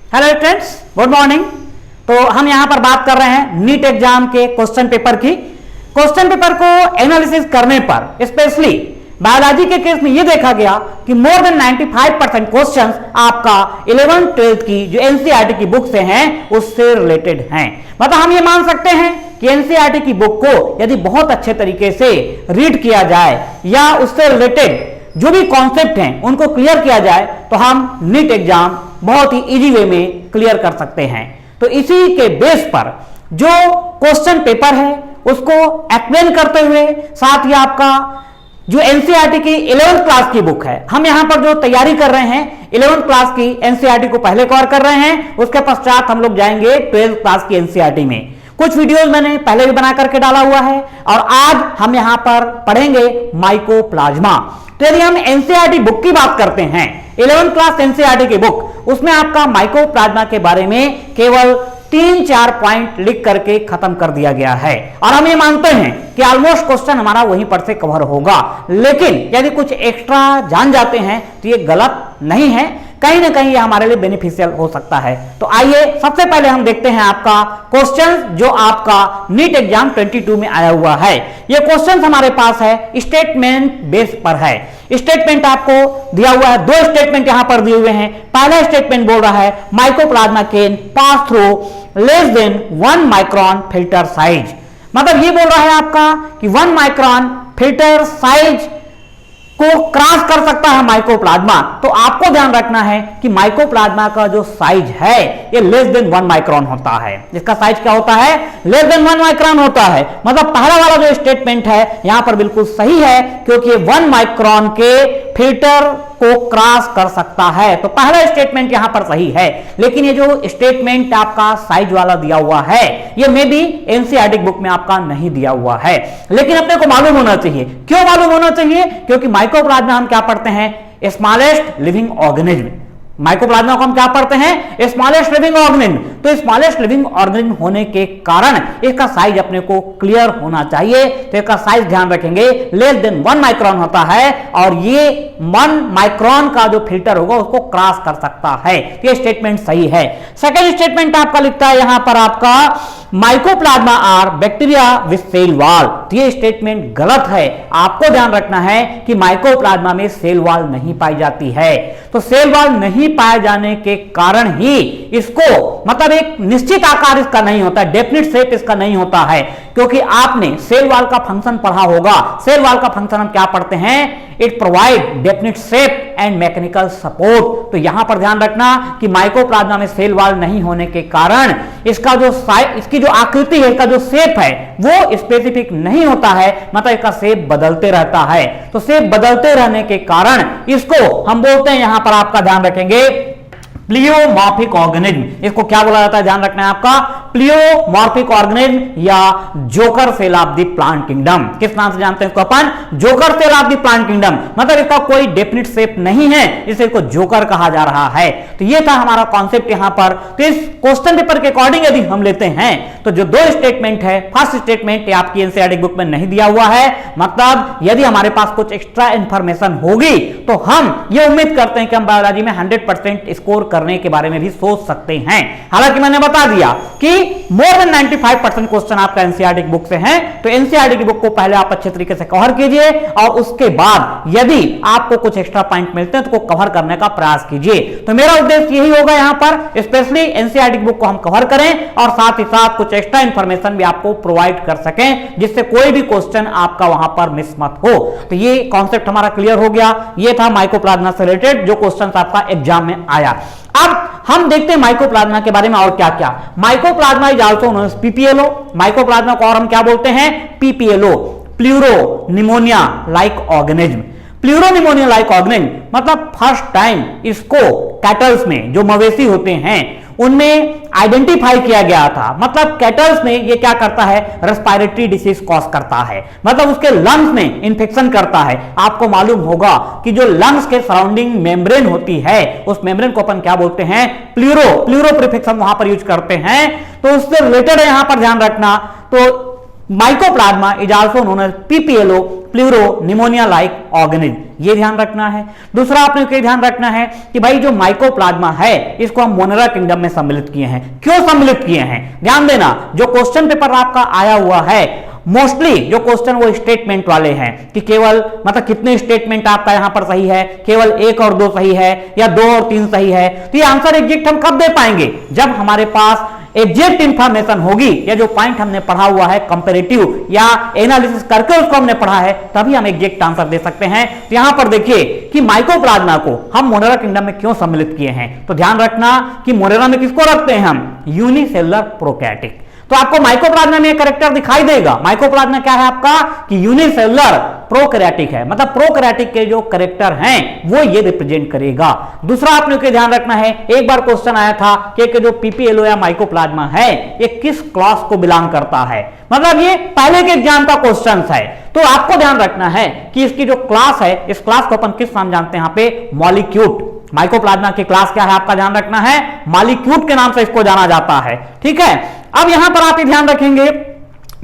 Hello friends, good morning. तो हम यहां पर बात कर रहे हैं नीट एग्जाम के क्वेश्चन पेपर की। क्वेश्चन पेपर को एनालिसिस करने पर स्पेशली बायोलॉजी के केस में यह देखा गया कि मोर देन 95% क्वेश्चंस आपका 11th 12th की जो एनसीईआरटी की बुक से हैं उससे रिलेटेड हैं। मतलब हम ये मान सकते हैं कि एनसीईआरटी की बुक को यदि बहुत अच्छे तरीके से रीड किया जाए या उससे रिलेटेड जो भी कॉन्सेप्ट हैं उनको क्लियर किया जाए तो हम नीट एग्जाम बहुत ही इजी वे में क्लियर कर सकते हैं। तो इसी के बेस पर जो क्वेश्चन पेपर है उसको एक्सप्लेन करते हुए साथ ही आपका जो एनसीईआरटी की 11th क्लास की बुक है, हम यहां पर जो तैयारी कर रहे हैं 11th क्लास की एनसीईआरटी को पहले कवर कर रहे हैं, उसके पश्चात हम लोग जाएंगे 12th क्लास की एनसीईआरटी में। कुछ वीडियोस मैंने पहले भी बना करके डाला हुआ है और आज हम यहां पर पढ़ेंगे माइकोप्लाज्मा। तो यदि हम एनसीईआरटी बुक की बात करते हैं 11th क्लास एनसीईआरटी की बुक, उसमें आपका माइकोप्लाज्मा के बारे में केवल 3-4 पॉइंट लिख करके खत्म कर दिया गया है और हम ये मानते हैं कि ऑलमोस्ट क्वेश्चन हमारा वहीं पर से कवर होगा। लेकिन यदि कुछ एक्स्ट्रा जान जाते हैं तो ये गलत नहीं है, कहीं ना कहीं ये हमारे लिए बेनिफिशियल हो सकता है। तो आइए सबसे पहले हम देखते हैं आपका क्वेश्चन जो आपका नीट एग्जाम 22 में आया हुआ है। ये क्वेश्चन हमारे पास है स्टेटमेंट बेस पर है। स्टेटमेंट आपको दिया हुआ है, दो स्टेटमेंट यहां पर दिए हुए हैं। पहला स्टेटमेंट बोल रहा है mycoplasma can pass through less than 1 micron filter size. मतलब ये बोल रहा है आपका कि 1 माइक्रोन फिल्टर साइज को क्रॉस कर सकता है माइकोप्लाज्मा। तो आपको ध्यान रखना है कि माइकोप्लाज्मा का जो साइज है ये लेस देन 1 माइक्रोन होता है। इसका साइज क्या होता है? लेस देन 1 माइक्रोन होता है। मतलब पहला वाला जो स्टेटमेंट है यहां पर बिल्कुल सही है क्योंकि 1 माइक्रोन के फिल्टर को क्रॉस कर सकता है। तो पहला स्टेटमेंट यहां पर सही है। लेकिन ये जो स्टेटमेंट आपका साइज वाला दिया हुआ है ये मे बी एनसीईआरटी बुक में आपका नहीं दिया हुआ है, लेकिन अपने को मालूम होना चाहिए। क्यों मालूम होना चाहिए? क्योंकि माइकोप्लाज्मा हम क्या पढ़ते हैं? Smallest living organism. माइकोप्लाज्मा को हम क्या पढ़ते हैं? Smallest living organism. तो स्मॉलेस्ट लिविंग ऑर्गेनिज्म होने के कारण इसका साइज अपने को क्लियर होना चाहिए। तो इसका साइज ध्यान रखेंगे लेस देन 1 माइक्रोन होता है और ये 1 माइक्रोन का जो फिल्टर होगा उसको क्रॉस कर सकता है। ये स्टेटमेंट सही है। सेकेंड स्टेटमेंट आपका लिखता है यहां पर आपका mycoplasma are bacteria with cell wall. ये स्टेटमेंट गलत है। आपको ध्यान रखना है कि माइकोप्लाज्मा में सेल वॉल नहीं पाई जाती है। तो सेल वॉल नहीं पाए जाने के कारण ही इसको मतलब एक निश्चित आकार इसका नहीं होता, डेफिनिट शेप इसका नहीं होता है। क्योंकि आपने सेल वॉल का फंक्शन पढ़ा होगा। सेल वॉल का फंक्शन हम क्या पढ़ते हैं? It provide definite shape and mechanical support. तो यहां पर ध्यान रखना कि माइकोप्लाज्मा में सेल वॉल नहीं होने के कारण इसका जो इसकी जो आकृति है, इसका जो शेप है वो स्पेसिफिक नहीं होता है। मतलब इसका शेप बदलते रहता है। तो शेप बदलते रहने के कारण इसको हम बोलते हैं, यहां पर आपका ध्यान रखेंगे, प्लियोमॉर्फिक ऑर्गेनिज्म। इसको क्या बोला जाता है? ध्यान रखना है आपका, प्लियोमॉर्फिक ऑर्गेनिज्म या joker cell of the plant kingdom. किस नाम से जानते हैं इसको अपन? Joker cell of the plant kingdom. मतलब इसका कोई डेफिनिट शेप नहीं है, इसे इसको जोकर कहा जा रहा है। तो ये था हमारा कॉन्सेप्ट यहां पर। तो इस क्वेश्चन पेपर के अकॉर्डिंग यदि हम लेते हैं तो जो दो स्टेटमेंट है, फर्स्ट स्टेटमेंट आपकी एनसीईआरटी बुक में नहीं दिया हुआ है। मतलब यदि हमारे पास कुछ एक्स्ट्रा इंफॉर्मेशन होगी तो हम ये उम्मीद करते हैं कि हम बायोलॉजी में 100% स्कोर करने के बारे में भी सोच सकते हैं। हालांकि मैंने बता दिया कि मोर देन 95% क्वेश्चन आपका एनसीईआरटी की बुक से हैं। तो एनसीईआरटी की बुक को पहले आप अच्छे तरीके से कवर कीजिए और उसके बाद यदि आपको कुछ एक्स्ट्रा पॉइंट मिलते हैं तो को कवर करने का प्रयास कीजिए। तो मेरा उद्देश्य यही होगा यहां पर, स्पेशली एनसीईआरटी की बुक को हम कवर करें और साथ ही साथ कुछ एक्स्ट्रा इंफॉर्मेशन भी आपको प्रोवाइड कर सकें जिससे कोई भी क्वेश्चन आपका वहां पर मिस मत हो। तो ये कॉन्सेप्ट हमारा क्लियर हो गया। ये था माइकोप्लाज्मा से रिलेटेड जो क्वेश्चन आपका एग्जाम में आया। अब हम देखते हैं माइकोप्लाज्मा के बारे में और क्या क्या। Mycoplasma is also known as PPLO. Mycoplasma को और हम क्या बोलते हैं? PPLO, pleuro pneumonia like organism. Pleuro pneumonia like organism मतलब फर्स्ट टाइम इसको कैटल्स में, जो मवेशी होते हैं उनमें आइडेंटिफाई किया गया था। मतलब कैटल्स में ये क्या करता है? रेस्पिरेटरी डिसीज कॉज करता है। मतलब उसके लंग्स में इंफेक्शन करता है। आपको मालूम होगा कि जो लंग्स के सराउंडिंग मेम्ब्रेन होती है उस मेम्ब्रेन को अपन क्या बोलते हैं? प्लूरो प्रीफिक्स हम वहां पर यूज करते हैं। तो उससे रिलेटेड यहां पर ध्यान रखना। तो mycoplasma is also known as PPLO, pleuro pneumonia like organism, ये ध्यान रखना है। दूसरा आपने ये ध्यान रखना है कि भाई जो माइकोप्लाज्मा है इसको हम मोनेरा किंगडम में सम्मिलित किए हैं। क्यों सम्मिलित किए हैं, ध्यान देना, जो क्वेश्चन पेपर आपका आया हुआ है मोस्टली जो क्वेश्चन वो स्टेटमेंट वाले हैं कि केवल मतलब कितने स्टेटमेंट आपका यहां पर सही है, केवल 1 और 2 सही है या 2 और 3 सही है। तो ये आंसर एग्जैक्ट हम कब दे पाएंगे, जब हमारे पास एग्जैक्ट इंफॉर्मेशन होगी, या जो पॉइंट हमने पढ़ा हुआ है कंपैरेटिव या एनालिसिस करके उसको हमने पढ़ा है, तभी हम एग्जैक्ट आंसर दे सकते हैं। तो यहां पर देखिए कि माइकोप्लाज्मा को हम मोनेरा किंगडम में क्यों सम्मिलित किए हैं, तो ध्यान रखना कि मोनेरा में किसको रखते हैं हम, यूनिसेलुलर प्रोकैरियोटिक। तो आपको माइकोप्लाज्मा में एक कैरेक्टर दिखाई देगा, माइकोप्लाज्मा क्या है आपका कि यूनिसेलुलर प्रोकैरियोटिक है, मतलब प्रोकैरियोटिक के जो कैरेक्टर हैं वो ये रिप्रेजेंट करेगा। दूसरा आपने को ध्यान रखना है, एक बार क्वेश्चन आया था कि जो पीपीएलओ या माइकोप्लाज्मा है ये किस क्लास को बिलोंग करता है, मतलब ये पहले के एग्जाम का क्वेश्चन है। तो आपको ध्यान रखना है कि इसकी जो क्लास है, इस क्लास को अपन किस नाम जानते हैं यहाँ पे, मॉलिक्यूट। माइकोप्लाज्मा की क्लास क्या है आपका ध्यान रखना है, मॉलिक्यूट के नाम से इसको जाना जाता है, ठीक है। अब यहां पर आप ये ध्यान रखेंगे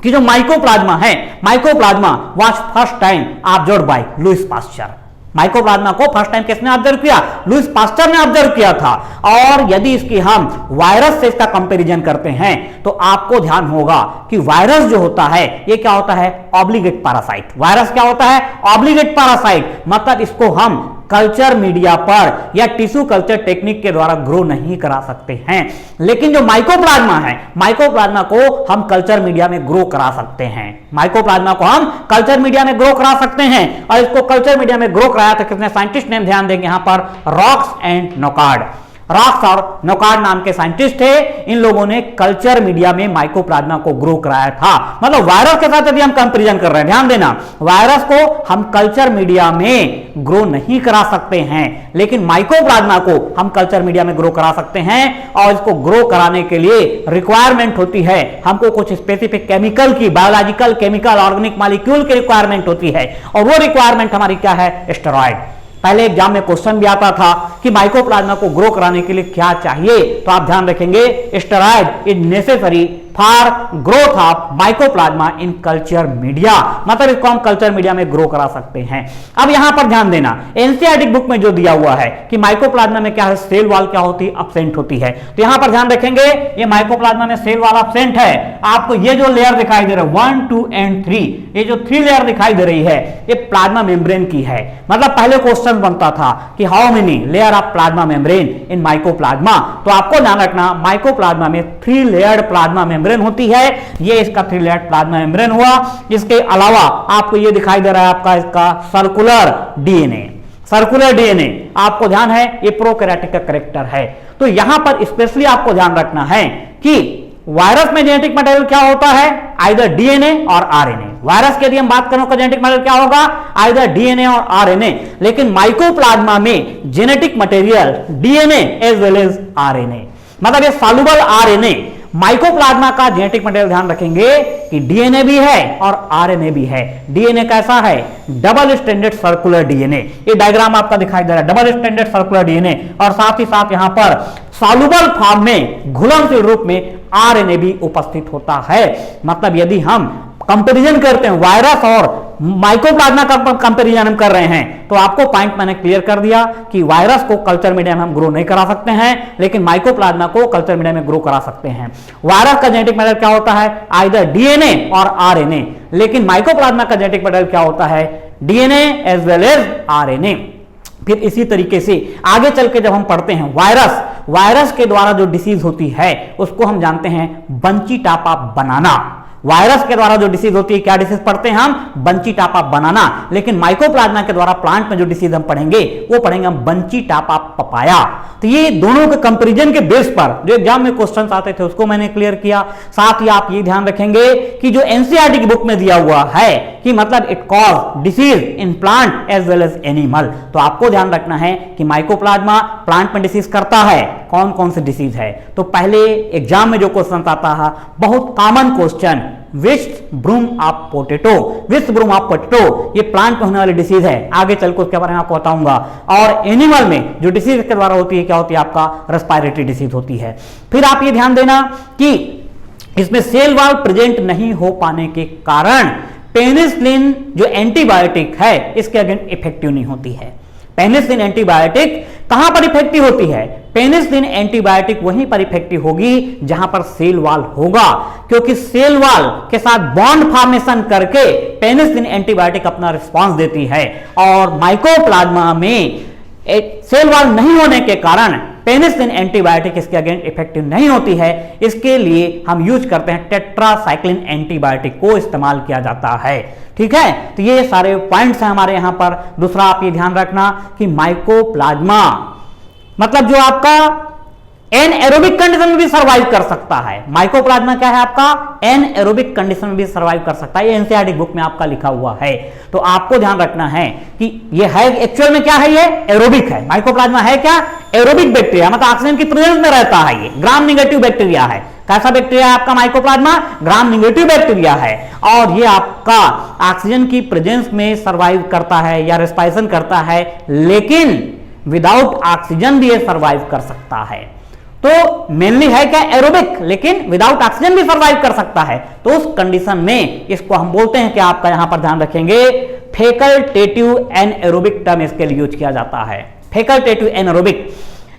कि जो माइकोप्लाज्मा है, mycoplasma was first time observed bye Lewis pasture. Mycoplasma को फर्स्ट टाइम किसने ऑब्जर्व किया, लुईस पास्चर ने ऑब्जर्व किया था। और यदि इसकी हम वायरस से इसका कंपैरिजन करते हैं तो आपको ध्यान होगा कि वायरस जो होता है ये क्या होता है, ऑब्लिगेट पैरासाइट। वायरस क्या होता है, ऑब्लिगेट पैरासाइट, मतलब इसको हम कल्चर मीडिया पर या टिश्यू कल्चर टेक्निक के द्वारा ग्रो नहीं करा सकते हैं। लेकिन जो माइकोप्लाज्मा है, माइकोप्लाज्मा को हम कल्चर मीडिया में ग्रो करा सकते हैं। माइकोप्लाज्मा को हम कल्चर मीडिया में ग्रो करा सकते हैं, और इसको कल्चर मीडिया में ग्रो कराया था किसने, साइंटिस्ट नेम ध्यान देंगे यहां पर, रॉक्स एंड नोकार्ड। रॉक्स और नोकार्ड नाम के साइंटिस्ट थे, इन लोगों ने कल्चर मीडिया में माइकोप्लाज्मा को ग्रो कराया था। मतलब वायरस के साथ यदि हम कंपैरिजन कर रहे हैं, ध्यान देना, वायरस को हम कल्चर मीडिया में ग्रो नहीं करा सकते हैं, लेकिन माइकोप्लाज्मा को हम कल्चर मीडिया में ग्रो करा सकते हैं। और इसको ग्रो कराने के लिए रिक्वायरमेंट होती है, हमको कुछ स्पेसिफिक केमिकल की, बायोलॉजिकल, केमिकल, ऑर्गेनिक मॉलिक्यूल की रिक्वायरमेंट होती है, और वो रिक्वायरमेंट हमारी क्या है, स्टेरॉइड। पहले एग्जाम में क्वेश्चन भी आता था कि माइकोप्लाज्मा को ग्रो कराने के लिए क्या चाहिए, तो आप ध्यान रखेंगे steroid is necessary for growth of mycoplasma in culture media, मतलब इसको हम कल्चर मीडिया में ग्रो करा सकते हैं। अब यहां पर ध्यान देना, एनसीईआरटी बुक में जो दिया हुआ है कि माइकोप्लाज्मा में क्या है, सेल वॉल क्या होती है, एब्सेंट होती है। तो यहां पर ध्यान रखेंगे ये माइकोप्लाज्मा में सेल वॉल एब्सेंट है। आपको ये जो लेयर दिखाई दे रहा है 1, 2 एंड 3, ये जो 3 लेयर दिखाई दे रही है ये प्लाज्मा मेम्ब्रेन की है। मतलब पहले क्वेश्चन बनता था कि how many layer of plasma membrane in mycoplasma, तो आपको ध्यान रखना माइकोप्लाज्मा में 3 लेयर्ड प्लाज्मा मेम्ब्रेन होती है। ये इसका 3 लेयर्ड प्लाज्मा मेम्ब्रेन हुआ। इसके अलावा आपको ये दिखाई दे रहा है आपका इसका सर्कुलर डीएनए। सर्कुलर डीएनए आपको ध्यान है ये प्रोकैरियोटिक का कैरेक्टर है। तो यहां पर स्पेशली आपको ध्यान रखना है कि वायरस में जेनेटिक मटेरियल क्या होता है, आइदर डीएनए और आरएनए। वायरस की यदि हम बात करें तो जेनेटिक मटेरियल क्या होगा, आइदर डीएनए और आरएनए। लेकिन माइकोप्लाज्मा में genetic material DNA as well as RNA, मतलब ये सॉल्युबल आरएनए। माइकोप्लाज्मा का जेनेटिक मटेरियल ध्यान रखेंगे कि डीएनए भी है और आरएनए भी है। डीएनए कैसा है, डबल स्ट्रैंडेड सर्कुलर डीएनए, ये डायग्राम आपका दिखाई दे रहा है, डबल स्ट्रैंडेड सर्कुलर डीएनए, और साथ ही साथ यहां पर सॉल्युबल फॉर्म में घुलनशील रूप में आरएनए भी उपस्थित होता है। मतलब यदि हम कंपैरिजन करते हैं, वायरस और माइकोप्लाज्मा का कंपैरिजन हम कर रहे हैं, तो आपको पॉइंट मैंने क्लियर कर दिया कि वायरस को कल्चर मीडिया में हम ग्रो नहीं करा सकते हैं, लेकिन माइकोप्लाज्मा को कल्चर मीडिया में ग्रो करा सकते हैं। वायरस का जेनेटिक मटेरियल क्या होता है, आइदर डीएनए और आरएनए, लेकिन माइकोप्लाज्मा का जेनेटिक मटेरियल क्या होता है, DNA as well as RNA. फिर इसी तरीके से आगे चल के जब हम पढ़ते हैं वायरस के द्वारा जो डिसीज होती है उसको हम जानते हैं बंची टापा बनाना। वायरस के द्वारा जो डिसीज होती है, क्या डिसीज पढ़ते हैं हम, बंची टापा बनाना। लेकिन माइकोप्लाज्मा के द्वारा प्लांट में जो डिसीज हम पढ़ेंगे वो पढ़ेंगे हम बंची टापा पपाया। तो ये दोनों के कंपैरिजन के बेस पर जो एग्जाम में क्वेश्चंस आते थे उसको मैंने क्लियर किया। साथ ही आप ये ध्यान रखेंगे कि जो एनसीईआरटी की बुक में दिया हुआ है कि मतलब it cause disease in plant as well as animal, तो आपको ध्यान रखना है कि माइकोप्लाज्मा प्लांट में डिसीज करता है। कौन कौन से डिसीज है, तो पहले एग्जाम में जो क्वेश्चन आता है बहुत common question, witches broom of potato. Witches broom of potato ये प्लांट में होने वाली डिसीज है, आगे चल के उसके बारे में आपको बताऊंगा। और एनिमल में जो डिसीज के द्वारा होती है क्या होती है, आपका रेस्पिरेटरी डिसीज होती है। फिर आप ये ध्यान देना कि इसमें सेल वॉल प्रेजेंट नहीं हो पाने के कारण पेनिसिलिन जो एंटीबायोटिक है इसके अगेंस्ट इफेक्टिव नहीं होती है। पेनिसिलिन एंटीबायोटिक कहां पर इफेक्टिव होती है? पेनिसिलिन एंटीबायोटिक वहीं पर इफेक्टिव होगी जहां पर सेल वॉल होगा, क्योंकि सेल वॉल के साथ बॉन्ड फॉर्मेशन करके पेनिसिलिन एंटीबायोटिक अपना रिस्पांस देती है। और माइकोप्लाज्मा में सेल वॉल नहीं होने के कारण पेनिसिलिन एंटीबायोटिक इसके अगेंस्ट इफेक्टिव नहीं होती है। इसके लिए हम यूज करते हैं टेट्रासाइक्लिन एंटीबायोटिक को इस्तेमाल किया जाता है। ठीक है, तो ये सारे पॉइंट्स हैं हमारे यहां पर। दूसरा आप ये ध्यान रखना कि माइकोप्लाज्मा मतलब जो आपका एनएरोबिक कंडीशन में भी सर्वाइव कर सकता है। माइकोप्लाज्मा क्या है आपका? एनएरोबिक कंडीशन में भी सर्वाइव कर सकता है। ये एनसीईआरटी बुक में आपका लिखा हुआ है। तो आपको ध्यान रखना है कि ये है एक्चुअल में क्या है, ये एरोबिक है। माइकोप्लाज्मा है क्या? एरोबिक बैक्टीरिया, मतलब ऑक्सीजन की प्रेजेंस में रहता है। ये ग्राम नेगेटिव बैक्टीरिया है। कैसा बैक्टीरिया है आपका माइकोप्लाज्मा? ग्राम नेगेटिव बैक्टीरिया है। और ये आपका ऑक्सीजन की प्रेजेंस में सर्वाइव करता है या रेस्पिरेशन करता है, लेकिन विदाउट ऑक्सीजन भी ये सर्वाइव कर सकता है। तो मेनली है क्या? एरोबिक, लेकिन विदाउट ऑक्सीजन भी सर्वाइव कर सकता है। तो उस कंडीशन में इसको हम बोलते हैं कि आपका यहां पर ध्यान रखेंगे फैकल्टेटिव एनएरोबिक टर्म इसके लिए यूज किया जाता है। Facultative anaerobic.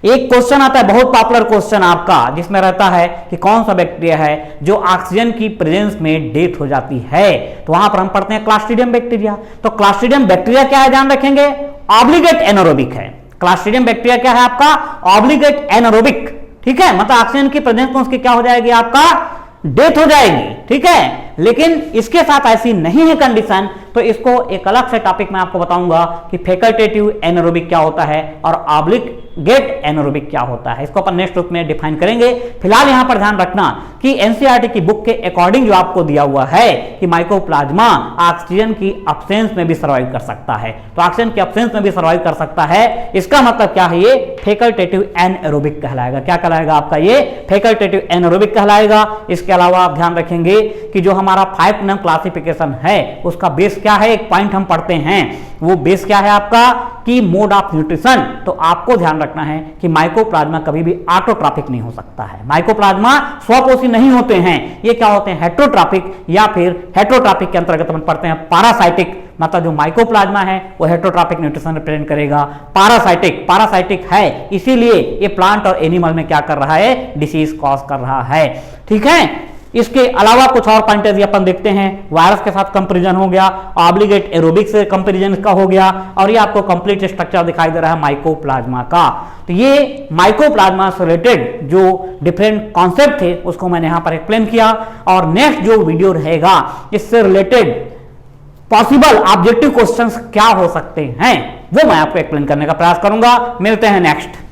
एक क्वेश्चन आता है, बहुत पॉपुलर क्वेश्चन आपका, जिसमें रहता है कि कौन सा बैक्टीरिया है जो ऑक्सीजन की प्रेजेंस में डेथ हो जाती है। तो वहां पर हम पढ़ते हैं क्लास्ट्रीडियम बैक्टीरिया। तो क्लास्ट्रीडियम बैक्टीरिया क्या है, ध्यान रखेंगे, ऑब्लिगेट एनारोबिक है। क्लास्ट्रीडियम बैक्टीरिया क्या है आपका? Obligate anaerobic. ठीक है, मतलब ऑक्सीजन की प्रेजेंस में उसकी क्या हो जाएगी, आपका डेथ हो जाएगी। ठीक है, लेकिन इसके साथ ऐसी नहीं है कंडीशन। तो इसको एक अलग से टॉपिक में आपको बताऊंगा कि फैकल्टेटिव एनारोबिक क्या होता है और ऑब्लिगेट एनारोबिक क्या होता है। इसको अपन नेक्स्ट ग्रुप में डिफाइन करेंगे। फिलहाल यहां पर ध्यान रखना कि एनसीईआरटी की बुक के अकॉर्डिंग जो आपको दिया हुआ है कि माइकोप्लाज्मा ऑक्सीजन की अब्सेंस में भी सर्वाइव कर सकता है। तो ऑक्सीजन की अब्सेंस में भी सर्वाइव कर सकता है, इसका मतलब क्या है, ये फैकल्टेटिव एनारोबिक कहलाएगा। क्या कहलाएगा आपका? ये फैकल्टेटिव एनारोबिक कहलाएगा। इसके अलावा आप ध्यान रखेंगे कि जो हमारा 5 नंबर क्लासिफिकेशन है उसका बेस क्या है, एक पॉइंट हम पढ़ते हैं, वो बेस क्या है आपका कि मोड ऑफ न्यूट्रिशन। तो आपको ध्यान रखना है कि माइकोप्लाज्मा कभी भी ऑटोट्रॉपिक नहीं हो सकता है। माइकोप्लाज्मा स्वपोषी नहीं होते हैं, ये क्या होते हैं, हेट्रोट्रॉपिक, या फिर हेट्रोट्रॉपिक के अंतर्गत हम पढ़ते हैं पैरासाइटिक। मतलब जो माइकोप्लाज्मा है वो हेट्रोट्रॉपिक न्यूट्रिशन रिप्रेजेंट करेगा। पैरासाइटिक है, इसीलिए ये प्लांट और एनिमल में क्या कर रहा है, डिसीज कॉज कर रहा है। ठीक है, इसके अलावा कुछ और पॉइंट अपन देखते हैं। वायरस के साथ कंपैरिजन हो गया, ऑब्लिगेट एरोबिक से कंपैरिजन का हो गया, और ये आपको कंप्लीट स्ट्रक्चर दिखाई दे रहा है माइकोप्लाज्मा का। तो ये माइकोप्लाज्मा से रिलेटेड जो डिफरेंट कॉन्सेप्ट थे उसको मैंने यहां पर एक्सप्लेन किया। और नेक्स्ट जो वीडियो रहेगा इससे रिलेटेड पॉसिबल ऑब्जेक्टिव क्वेश्चंस क्या हो सकते हैं वो मैं आपको एक्सप्लेन करने का प्रयास करूंगा। मिलते हैं नेक्स्ट।